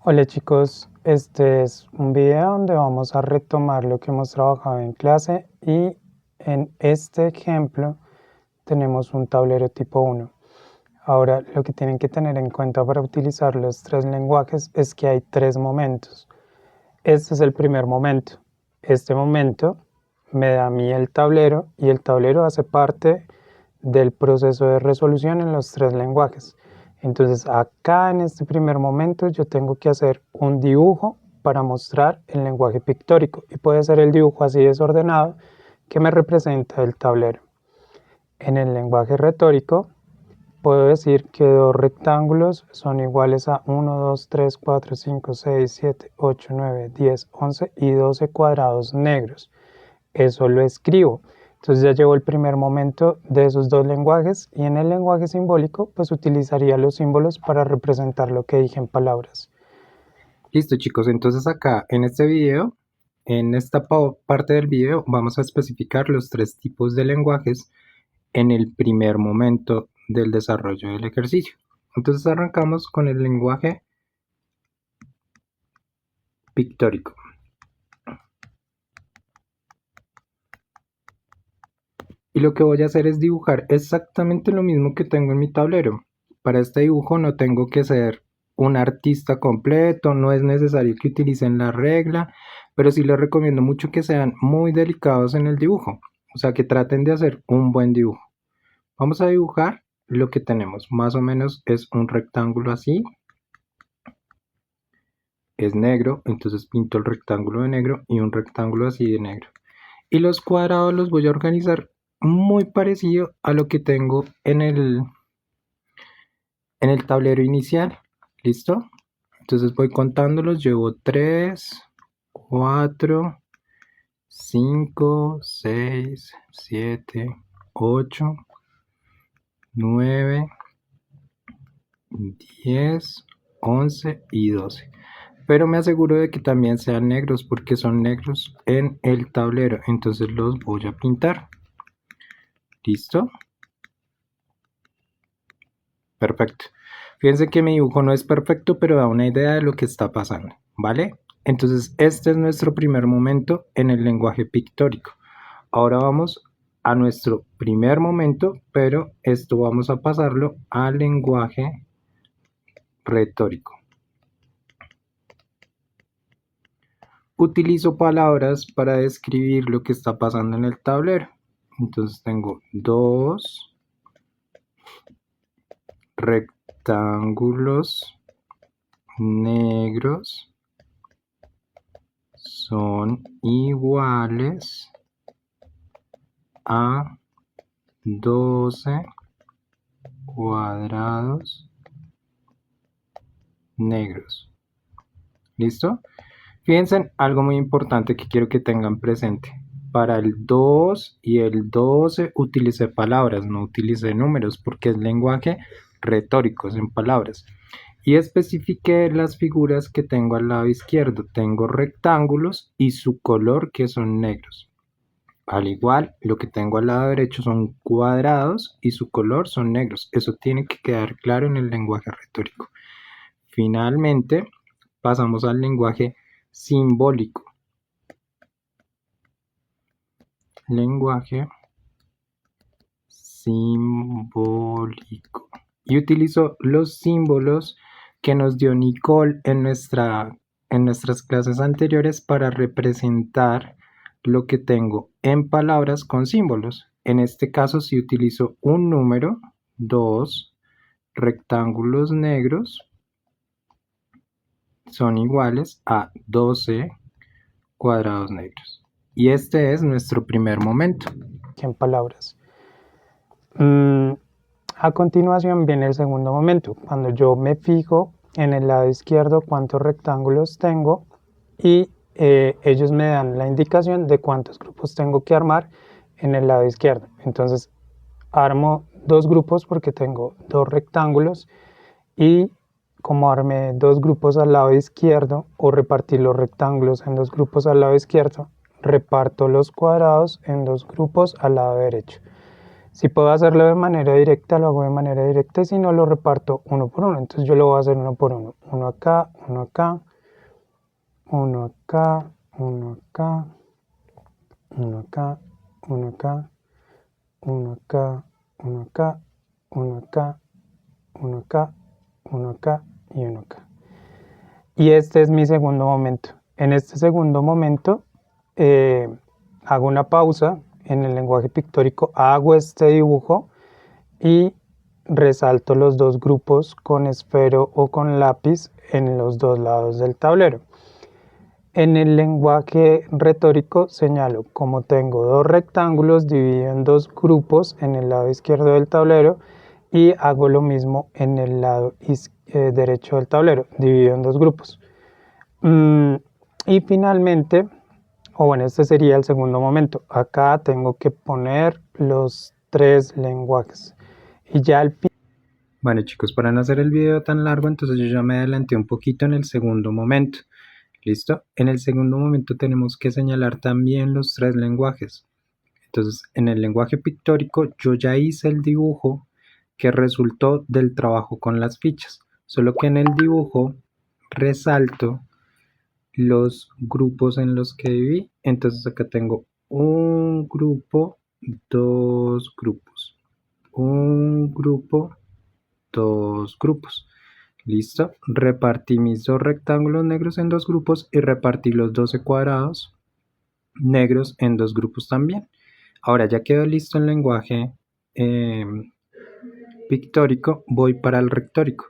Hola chicos, este es un video donde vamos a retomar lo que hemos trabajado en clase y en este ejemplo tenemos un tablero tipo 1. Ahora lo que tienen que tener en cuenta para utilizar los tres lenguajes es que hay tres momentos. Este es el primer momento. Este momento me da a mí el tablero y el tablero hace parte del proceso de resolución en los tres lenguajes. Entonces acá en este primer momento yo tengo que hacer un dibujo para mostrar el lenguaje pictórico y puede ser el dibujo así desordenado que me representa el tablero. En el lenguaje retórico puedo decir que dos rectángulos son iguales a 1, 2, 3, 4, 5, 6, 7, 8, 9, 10, 11 y 12 cuadrados negros. Eso lo escribo. Entonces ya llevo el primer momento de esos dos lenguajes y en el lenguaje simbólico pues utilizaría los símbolos para representar lo que dije en palabras. Listo chicos, entonces acá en este video, en esta parte del video, vamos a especificar los tres tipos de lenguajes en el primer momento del desarrollo del ejercicio. Entonces arrancamos con el lenguaje pictórico. Y lo que voy a hacer es dibujar exactamente lo mismo que tengo en mi tablero. Para este dibujo no tengo que ser un artista completo, no es necesario que utilicen la regla, pero sí les recomiendo mucho que sean muy delicados en el dibujo, o sea que traten de hacer un buen dibujo. Vamos a dibujar lo que tenemos, más o menos es un rectángulo así, es negro, entonces pinto el rectángulo de negro y un rectángulo así de negro. Y los cuadrados los voy a organizar muy parecido a lo que tengo en el tablero inicial. ¿Listo? Entonces voy contándolos, llevo 3, 4, 5, 6, 7, 8, 9, 10, 11 y 12. Pero me aseguro de que también sean negros porque son negros en el tablero. Entonces los voy a pintar. ¿Listo? Perfecto. Fíjense que mi dibujo no es perfecto, pero da una idea de lo que está pasando, ¿vale? Entonces, este es nuestro primer momento en el lenguaje pictórico. Ahora vamos a nuestro primer momento, pero esto vamos a pasarlo al lenguaje retórico. Utilizo palabras para describir lo que está pasando en el tablero. Entonces tengo dos rectángulos negros son iguales a 12 cuadrados negros. ¿Listo? Fíjense en algo muy importante que quiero que tengan presente. Para el 2 y el 12 utilicé palabras, no utilicé números porque es lenguaje retórico, en palabras. Y especifiqué las figuras que tengo al lado izquierdo. Tengo rectángulos y su color que son negros. Al igual, lo que tengo al lado derecho son cuadrados y su color son negros. Eso tiene que quedar claro en el lenguaje retórico. Finalmente, pasamos al lenguaje simbólico. Lenguaje simbólico. Y utilizo los símbolos que nos dio Nicole en nuestras clases anteriores para representar lo que tengo en palabras con símbolos. En este caso, si utilizo un número, 2 rectángulos negros son iguales a 12 cuadrados negros. Y este es nuestro primer momento. En palabras. A continuación viene el segundo momento, cuando yo me fijo en el lado izquierdo cuántos rectángulos tengo y ellos me dan la indicación de cuántos grupos tengo que armar en el lado izquierdo. Entonces armo dos grupos porque tengo dos rectángulos y como armé dos grupos al lado izquierdo o repartí los rectángulos en dos grupos al lado izquierdo, reparto los cuadrados en dos grupos al lado derecho. Si puedo hacerlo de manera directa, lo hago de manera directa, y si no, lo reparto uno por uno. Entonces yo lo voy a hacer uno por uno. Uno acá, uno acá, uno acá, uno acá, uno acá, uno acá, uno acá, uno acá, uno acá, uno acá, uno acá y uno acá. Y este es mi segundo momento. En este segundo momento hago una pausa en el lenguaje pictórico, hago este dibujo y resalto los dos grupos con esfero o con lápiz en los dos lados del tablero. En el lenguaje retórico señalo, como tengo dos rectángulos, divido en dos grupos en el lado izquierdo del tablero y hago lo mismo en el lado derecho del tablero, divido en dos grupos. Y finalmente, o bueno, este sería el segundo momento. Acá tengo que poner los tres lenguajes. Y ya al final... Bueno, chicos, para no hacer el video tan largo, entonces yo ya me adelanté un poquito en el segundo momento. ¿Listo? En el segundo momento tenemos que señalar también los tres lenguajes. Entonces, en el lenguaje pictórico yo ya hice el dibujo que resultó del trabajo con las fichas, solo que en el dibujo resalto los grupos en los que viví. Entonces acá tengo un grupo, dos grupos, un grupo, dos grupos. Listo, repartí mis dos rectángulos negros en dos grupos y repartí los 12 cuadrados negros en dos grupos también. Ahora ya quedó listo el lenguaje pictórico, voy para el retórico.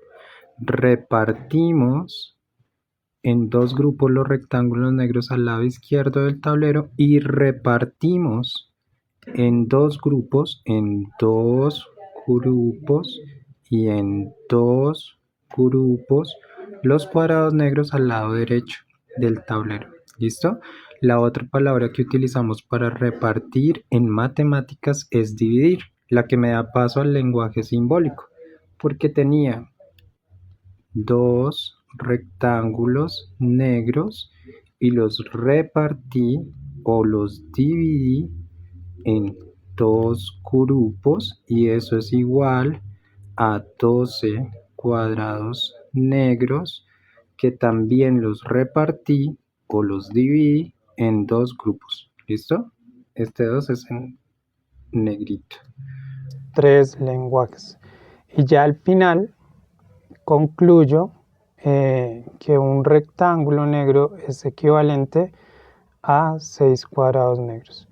Repartimos en dos grupos los rectángulos negros al lado izquierdo del tablero y repartimos en dos grupos y en dos grupos los cuadrados negros al lado derecho del tablero. ¿Listo? La otra palabra que utilizamos para repartir en matemáticas es dividir, la que me da paso al lenguaje simbólico, porque tenía dos rectángulos negros y los repartí o los dividí en dos grupos y eso es igual a 12 cuadrados negros que también los repartí o los dividí en dos grupos. ¿Listo? Este 2 es en negrito. Tres lenguajes. Y ya al final concluyo que un rectángulo negro es equivalente a 6 cuadrados negros.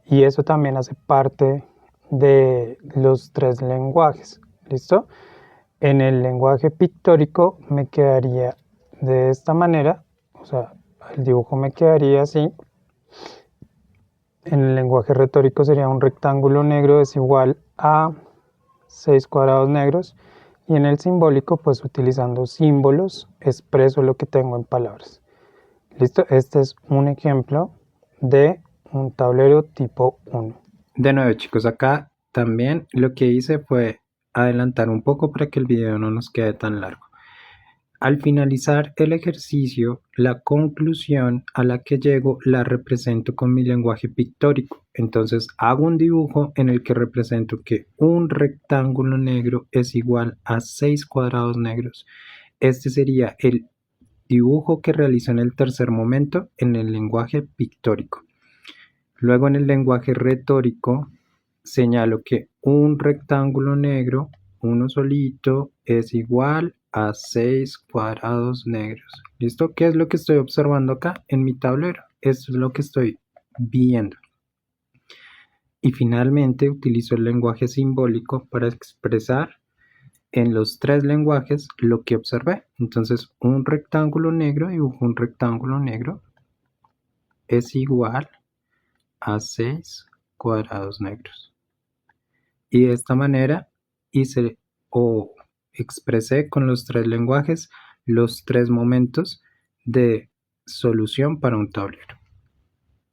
Y eso también hace parte de los tres lenguajes. ¿Listo? En el lenguaje pictórico me quedaría de esta manera, o sea, el dibujo me quedaría así. En el lenguaje retórico sería un rectángulo negro es igual a 6 cuadrados negros. Y en el simbólico, pues utilizando símbolos, expreso lo que tengo en palabras. ¿Listo? Este es un ejemplo de un tablero tipo 1. De nuevo, chicos, acá también lo que hice fue adelantar un poco para que el video no nos quede tan largo. Al finalizar el ejercicio, la conclusión a la que llego la represento con mi lenguaje pictórico. Entonces hago un dibujo en el que represento que un rectángulo negro es igual a 6 cuadrados negros. Este sería el dibujo que realizo en el tercer momento en el lenguaje pictórico. Luego en el lenguaje retórico señalo que un rectángulo negro, uno solito, es igual a 6 cuadrados negros. ¿Listo? ¿Qué es lo que estoy observando acá en mi tablero? Esto es lo que estoy viendo. Y finalmente utilizo el lenguaje simbólico para expresar en los tres lenguajes lo que observé. Entonces, un rectángulo negro, dibujo un rectángulo negro, es igual a 6 cuadrados negros. Y de esta manera hice o expresé con los tres lenguajes los tres momentos de solución para un tablero.